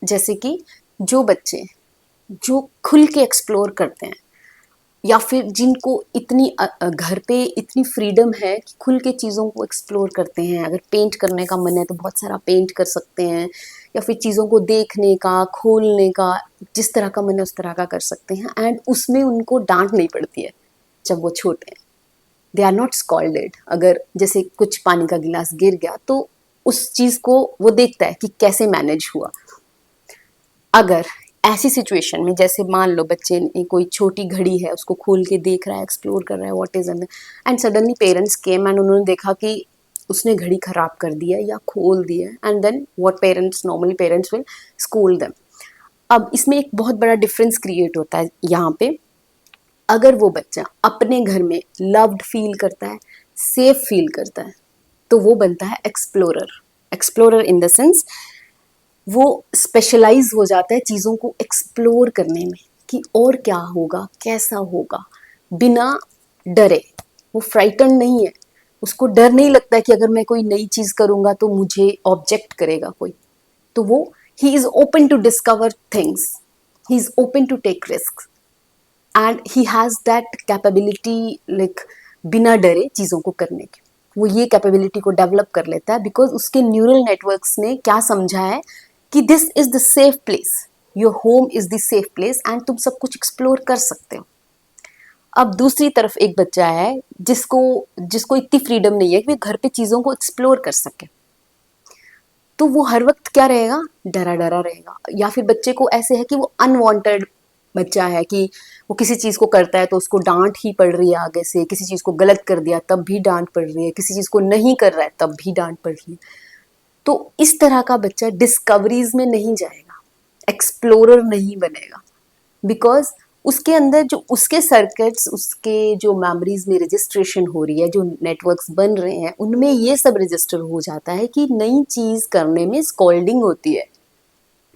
जैसे कि जो बच्चे जो खुल के एक्सप्लोर करते हैं, या फिर जिनको इतनी घर पे इतनी फ्रीडम है कि खुल के चीज़ों को एक्सप्लोर करते हैं। अगर पेंट करने का मन है तो बहुत सारा पेंट कर सकते हैं, या फिर चीज़ों को देखने का, खोलने का, जिस तरह का मन है उस तरह का कर सकते हैं। एंड उसमें उनको डांट नहीं पड़ती है जब वो छोटे हैं। They are not scolded. अगर जैसे कुछ पानी का गिलास गिर गया तो उस चीज़ को वो देखता है कि कैसे मैनेज हुआ। अगर ऐसी सिचुएशन में, जैसे मान लो बच्चे ने कोई छोटी घड़ी है उसको खोल के देख रहा है, एक्सप्लोर कर रहा है what is and suddenly parents came and उन्होंने देखा कि उसने घड़ी खराब कर दी है या खोल दी है, and then what parents, normally parents will school them. अब इसमें एक बहुत बड़ा डिफरेंस क्रिएट होता है यहाँ पे। अगर वो बच्चा अपने घर में लव्ड फील करता है, सेफ फील करता है, तो वो बनता है explorer. Explorer in the sense वो स्पेशलाइज हो जाता है चीज़ों को एक्सप्लोर करने में कि और क्या होगा, कैसा होगा, बिना डरे। वो फ्राइटन नहीं है, उसको डर नहीं लगता है कि अगर मैं कोई नई चीज़ करूँगा तो मुझे ऑब्जेक्ट करेगा कोई। तो वो he is open to discover things, he is open to take risk, and he has that capability, like बिना डरे चीज़ों को करने की। वो ये कैपेबिलिटी को डेवलप कर लेता है बिकॉज उसके न्यूरल नेटवर्क्स ने क्या समझा है कि this is the safe place, your home is the safe place, and तुम सब कुछ एक्सप्लोर कर सकते हो। अब दूसरी तरफ एक बच्चा है जिसको जिसको इतनी फ्रीडम नहीं है कि वो घर पे चीज़ों को एक्सप्लोर कर सके, तो वो हर वक्त क्या रहेगा, डरा डरा रहेगा। या फिर बच्चे को ऐसे है कि वो अनवांटेड बच्चा है कि वो किसी चीज़ को करता है तो उसको डांट ही पड़ रही है आगे से, किसी चीज़ को गलत कर दिया तब भी डांट पड़ रही है, किसी चीज़ को नहीं कर रहा है तब भी डांट पड़ रही है। तो इस तरह का बच्चा डिस्कवरीज में नहीं जाएगा, एक्सप्लोरर नहीं बनेगा, बिकॉज उसके अंदर जो उसके सर्किट्स, उसके जो मेमोरीज में रजिस्ट्रेशन हो रही है, जो नेटवर्क्स बन रहे हैं, उनमें ये सब रजिस्टर हो जाता है कि नई चीज करने में स्कॉल्डिंग होती है।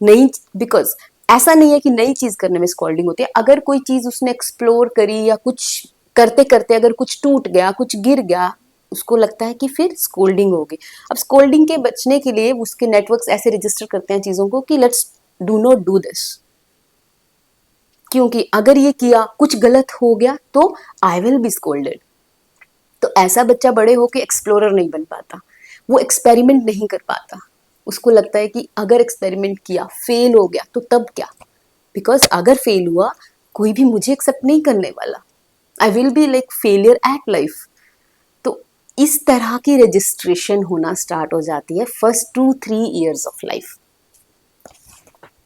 नई, बिकॉज ऐसा नहीं है कि नई चीज करने में स्कॉल्डिंग होती है। अगर कोई चीज उसने एक्सप्लोर करी या कुछ करते करते अगर कुछ टूट गया, कुछ गिर गया, उसको लगता है कि फिर स्कोल्डिंग होगी। अब स्कोल्डिंग के बचने के लिए उसके नेटवर्क्स ऐसे रजिस्टर करते हैं चीजों को कि let's do not do this, क्योंकि अगर ये किया, कुछ गलत हो गया तो आई विल बी स्कोल्डेड। तो ऐसा बच्चा बड़े होके एक्सप्लोरर नहीं बन पाता, वो एक्सपेरिमेंट नहीं कर पाता। उसको लगता है कि अगर एक्सपेरिमेंट किया, फेल हो गया तो तब क्या, बिकॉज अगर फेल हुआ कोई भी मुझे एक्सेप्ट नहीं करने वाला, I will be like failure at life. तो इस तरह की रजिस्ट्रेशन होना स्टार्ट हो जाती है फर्स्ट 2-3 ईयर्स ऑफ लाइफ।